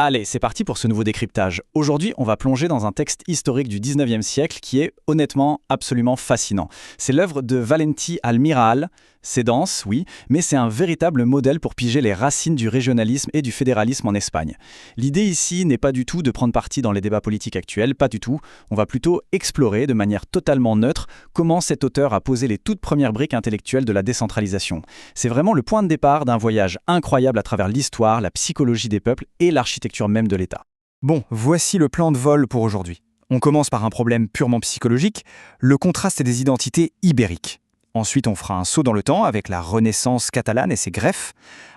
Allez, c'est parti pour ce nouveau décryptage. Aujourd'hui, on va plonger dans un texte historique du 19e siècle qui est honnêtement absolument fascinant. C'est l'œuvre de Valentí Almirall. C'est dense, oui, mais c'est un véritable modèle pour piger les racines du régionalisme et du fédéralisme en Espagne. L'idée ici n'est pas du tout de prendre parti dans les débats politiques actuels, pas du tout. On va plutôt explorer de manière totalement neutre comment cet auteur a posé les toutes premières briques intellectuelles de la décentralisation. C'est vraiment le point de départ d'un voyage incroyable à travers l'histoire, la psychologie des peuples et l'architecture même de l'État. Bon, voici le plan de vol pour aujourd'hui. On commence par un problème purement psychologique, le contraste des identités ibériques. Ensuite, on fera un saut dans le temps avec la Renaissance catalane et ses greffes.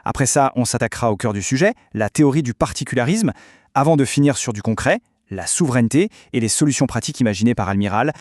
Après ça, on s'attaquera au cœur du sujet, la théorie du particularisme, avant de finir sur du concret, la souveraineté et les solutions pratiques imaginées par Almirall.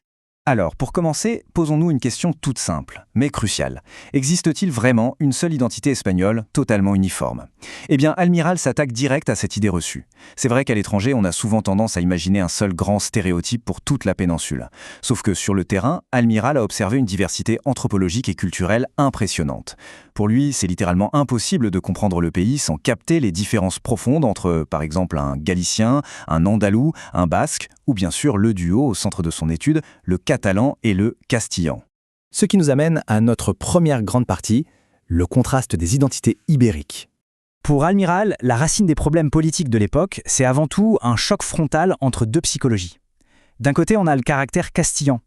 Alors, pour commencer, posons-nous une question toute simple, mais cruciale. Existe-t-il vraiment une seule identité espagnole totalement uniforme ? Eh bien, Almirall s'attaque direct à cette idée reçue. C'est vrai qu'à l'étranger, on a souvent tendance à imaginer un seul grand stéréotype pour toute la péninsule. Sauf que sur le terrain, Almirall a observé une diversité anthropologique et culturelle impressionnante. Pour lui, c'est littéralement impossible de comprendre le pays sans capter les différences profondes entre, par exemple, un Galicien, un Andalou, un Basque, ou bien sûr le duo au centre de son étude, le catalan et le castillan. Ce qui nous amène à notre première grande partie, le contraste des identités ibériques. Pour Almirall, la racine des problèmes politiques de l'époque, c'est avant tout un choc frontal entre deux psychologies. D'un côté, on a le caractère castillan.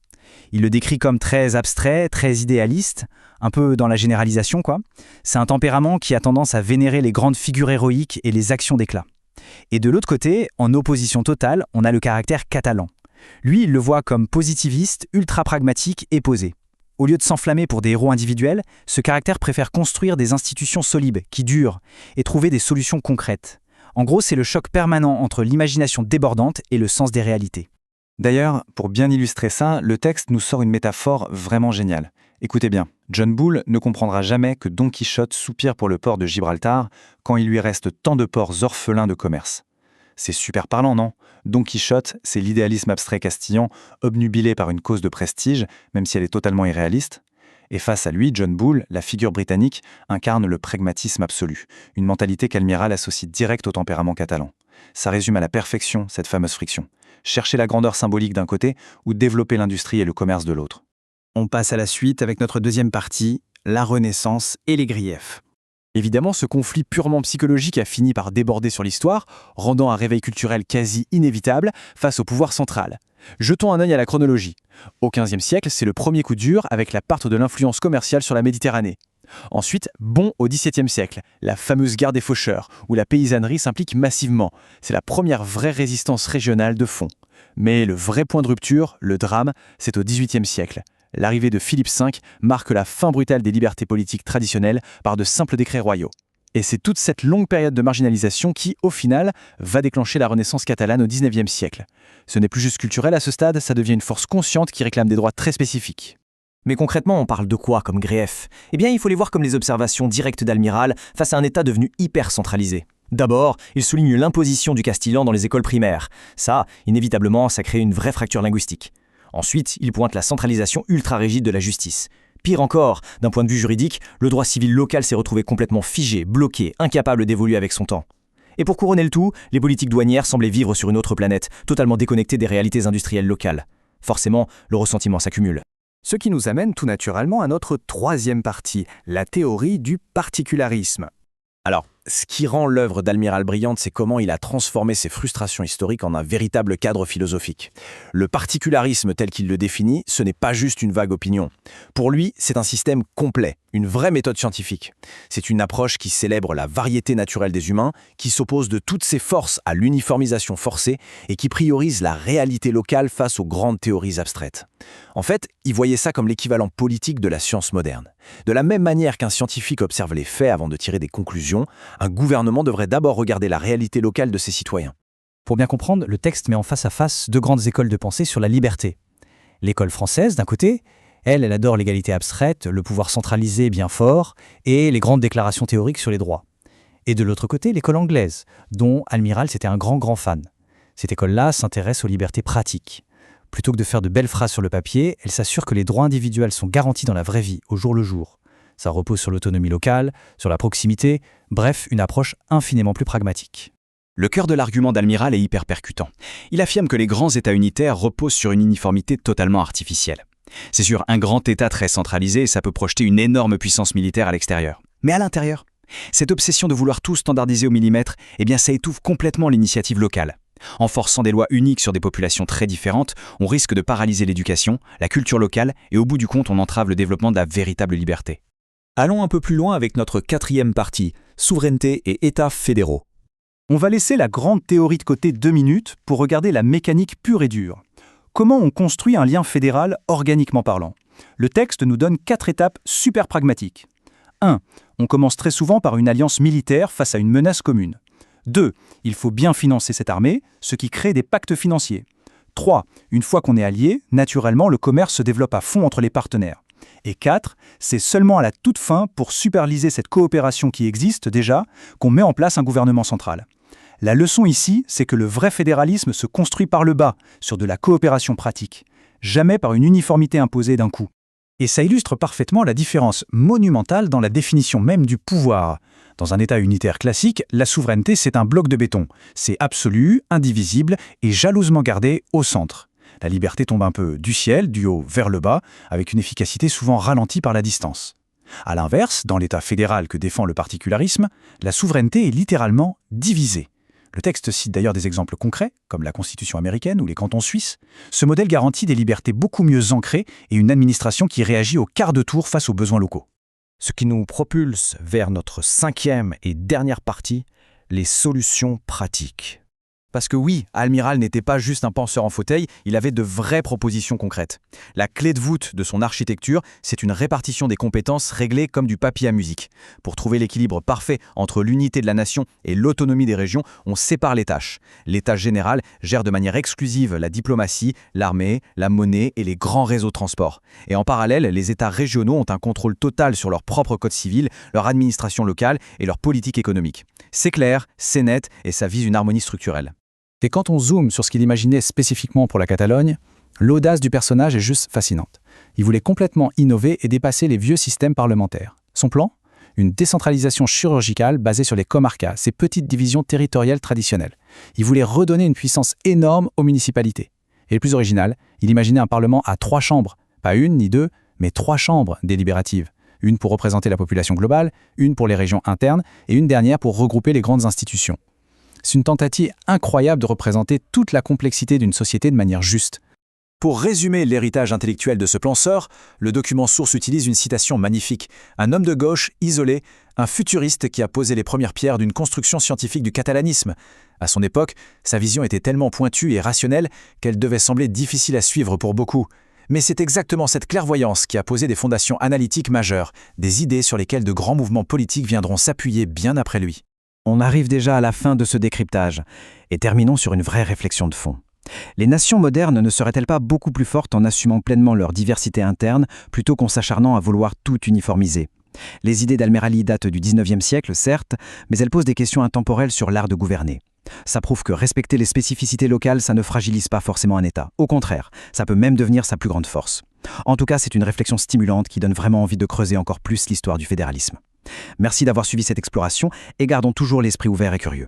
Il le décrit comme très abstrait, très idéaliste, un peu dans la généralisation, quoi. C'est un tempérament qui a tendance à vénérer les grandes figures héroïques et les actions d'éclat. Et de l'autre côté, en opposition totale, on a le caractère catalan. Lui, il le voit comme positiviste, ultra pragmatique et posé. Au lieu de s'enflammer pour des héros individuels, ce caractère préfère construire des institutions solides, qui durent, et trouver des solutions concrètes. En gros, c'est le choc permanent entre l'imagination débordante et le sens des réalités. D'ailleurs, pour bien illustrer ça, le texte nous sort une métaphore vraiment géniale. Écoutez bien, John Bull ne comprendra jamais que Don Quichotte soupire pour le port de Gibraltar quand il lui reste tant de ports orphelins de commerce. C'est super parlant, non ? Don Quichotte, c'est l'idéalisme abstrait castillan, obnubilé par une cause de prestige, même si elle est totalement irréaliste. Et face à lui, John Bull, la figure britannique, incarne le pragmatisme absolu, une mentalité qu'Almirall associe direct au tempérament catalan. Ça résume à la perfection cette fameuse friction. Chercher la grandeur symbolique d'un côté ou développer l'industrie et le commerce de l'autre. On passe à la suite avec notre deuxième partie, la Renaissance et les griefs. Évidemment, ce conflit purement psychologique a fini par déborder sur l'histoire, rendant un réveil culturel quasi inévitable face au pouvoir central. Jetons un œil à la chronologie. Au XVe siècle, c'est le premier coup dur avec la perte de l'influence commerciale sur la Méditerranée. Ensuite, bon au XVIIe siècle, la fameuse guerre des faucheurs, où la paysannerie s'implique massivement. C'est la première vraie résistance régionale de fond. Mais le vrai point de rupture, le drame, c'est au XVIIIe siècle. L'arrivée de Philippe V marque la fin brutale des libertés politiques traditionnelles par de simples décrets royaux. Et c'est toute cette longue période de marginalisation qui, au final, va déclencher la Renaissance catalane au XIXe siècle. Ce n'est plus juste culturel à ce stade, ça devient une force consciente qui réclame des droits très spécifiques. Mais concrètement, on parle de quoi comme grief ? Eh bien, il faut les voir comme les observations directes d'Almirall face à un État devenu hyper centralisé. D'abord, il souligne l'imposition du castillan dans les écoles primaires. Ça, inévitablement, ça crée une vraie fracture linguistique. Ensuite, il pointe la centralisation ultra-rigide de la justice. Pire encore, d'un point de vue juridique, le droit civil local s'est retrouvé complètement figé, bloqué, incapable d'évoluer avec son temps. Et pour couronner le tout, les politiques douanières semblaient vivre sur une autre planète, totalement déconnectées des réalités industrielles locales. Forcément, le ressentiment s'accumule. Ce qui nous amène tout naturellement à notre troisième partie, la théorie du particularisme. Alors, ce qui rend l'œuvre d'Almirall brillante, c'est comment il a transformé ses frustrations historiques en un véritable cadre philosophique. Le particularisme tel qu'il le définit, ce n'est pas juste une vague opinion. Pour lui, c'est un système complet, une vraie méthode scientifique. C'est une approche qui célèbre la variété naturelle des humains, qui s'oppose de toutes ses forces à l'uniformisation forcée et qui priorise la réalité locale face aux grandes théories abstraites. En fait, il voyait ça comme l'équivalent politique de la science moderne. De la même manière qu'un scientifique observe les faits avant de tirer des conclusions, un gouvernement devrait d'abord regarder la réalité locale de ses citoyens. Pour bien comprendre, le texte met en face à face deux grandes écoles de pensée sur la liberté. L'école française, d'un côté, elle adore l'égalité abstraite, le pouvoir centralisé bien fort, et les grandes déclarations théoriques sur les droits. Et de l'autre côté, l'école anglaise, dont Almirall c'était un grand fan. Cette école-là s'intéresse aux libertés pratiques. Plutôt que de faire de belles phrases sur le papier, elle s'assure que les droits individuels sont garantis dans la vraie vie, au jour le jour. Ça repose sur l'autonomie locale, sur la proximité, bref, une approche infiniment plus pragmatique. Le cœur de l'argument d'Almiral est hyper percutant. Il affirme que les grands États unitaires reposent sur une uniformité totalement artificielle. C'est sûr, un grand État très centralisé, ça peut projeter une énorme puissance militaire à l'extérieur. Mais à l'intérieur, cette obsession de vouloir tout standardiser au millimètre, ça étouffe complètement l'initiative locale. En forçant des lois uniques sur des populations très différentes, on risque de paralyser l'éducation, la culture locale, et au bout du compte, on entrave le développement de la véritable liberté. Allons un peu plus loin avec notre 4e partie, souveraineté et États fédéraux. On va laisser la grande théorie de côté 2 minutes pour regarder la mécanique pure et dure. Comment on construit un lien fédéral organiquement parlant? Le texte nous donne 4 étapes super pragmatiques. 1. On commence très souvent par une alliance militaire face à une menace commune. 2. Il faut bien financer cette armée, ce qui crée des pactes financiers. 3. Une fois qu'on est allié, naturellement le commerce se développe à fond entre les partenaires. Et 4. C'est seulement à la toute fin, pour superviser cette coopération qui existe déjà, qu'on met en place un gouvernement central. La leçon ici, c'est que le vrai fédéralisme se construit par le bas, sur de la coopération pratique, jamais par une uniformité imposée d'un coup. Et ça illustre parfaitement la différence monumentale dans la définition même du pouvoir. Dans un État unitaire classique, la souveraineté, c'est un bloc de béton. C'est absolu, indivisible et jalousement gardé au centre. La liberté tombe un peu du ciel, du haut vers le bas, avec une efficacité souvent ralentie par la distance. A l'inverse, dans l'État fédéral que défend le particularisme, la souveraineté est littéralement divisée. Le texte cite d'ailleurs des exemples concrets, comme la Constitution américaine ou les cantons suisses. Ce modèle garantit des libertés beaucoup mieux ancrées et une administration qui réagit au quart de tour face aux besoins locaux. Ce qui nous propulse vers notre 5e et dernière partie, les solutions pratiques. Parce que oui, Almiral n'était pas juste un penseur en fauteuil, il avait de vraies propositions concrètes. La clé de voûte de son architecture, c'est une répartition des compétences réglée comme du papier à musique. Pour trouver l'équilibre parfait entre l'unité de la nation et l'autonomie des régions, on sépare les tâches. L'État général gère de manière exclusive la diplomatie, l'armée, la monnaie et les grands réseaux de transport. Et en parallèle, les États régionaux ont un contrôle total sur leur propre code civil, leur administration locale et leur politique économique. C'est clair, c'est net et ça vise une harmonie structurelle. Et quand on zoome sur ce qu'il imaginait spécifiquement pour la Catalogne, l'audace du personnage est juste fascinante. Il voulait complètement innover et dépasser les vieux systèmes parlementaires. Son plan? Une décentralisation chirurgicale basée sur les comarcas, ces petites divisions territoriales traditionnelles. Il voulait redonner une puissance énorme aux municipalités. Et le plus original, il imaginait un parlement à 3 chambres, pas une ni 2, mais 3 chambres délibératives. Une pour représenter la population globale, une pour les régions internes et une dernière pour regrouper les grandes institutions. C'est une tentative incroyable de représenter toute la complexité d'une société de manière juste. Pour résumer l'héritage intellectuel de ce penseur, le document source utilise une citation magnifique. Un homme de gauche, isolé, un futuriste qui a posé les premières pierres d'une construction scientifique du catalanisme. À son époque, sa vision était tellement pointue et rationnelle qu'elle devait sembler difficile à suivre pour beaucoup. Mais c'est exactement cette clairvoyance qui a posé des fondations analytiques majeures, des idées sur lesquelles de grands mouvements politiques viendront s'appuyer bien après lui. On arrive déjà à la fin de ce décryptage, et terminons sur une vraie réflexion de fond. Les nations modernes ne seraient-elles pas beaucoup plus fortes en assumant pleinement leur diversité interne, plutôt qu'en s'acharnant à vouloir tout uniformiser? Les idées d'Almerali datent du 19e siècle, certes, mais elles posent des questions intemporelles sur l'art de gouverner. Ça prouve que respecter les spécificités locales, ça ne fragilise pas forcément un État. Au contraire, ça peut même devenir sa plus grande force. En tout cas, c'est une réflexion stimulante qui donne vraiment envie de creuser encore plus l'histoire du fédéralisme. Merci d'avoir suivi cette exploration et gardons toujours l'esprit ouvert et curieux.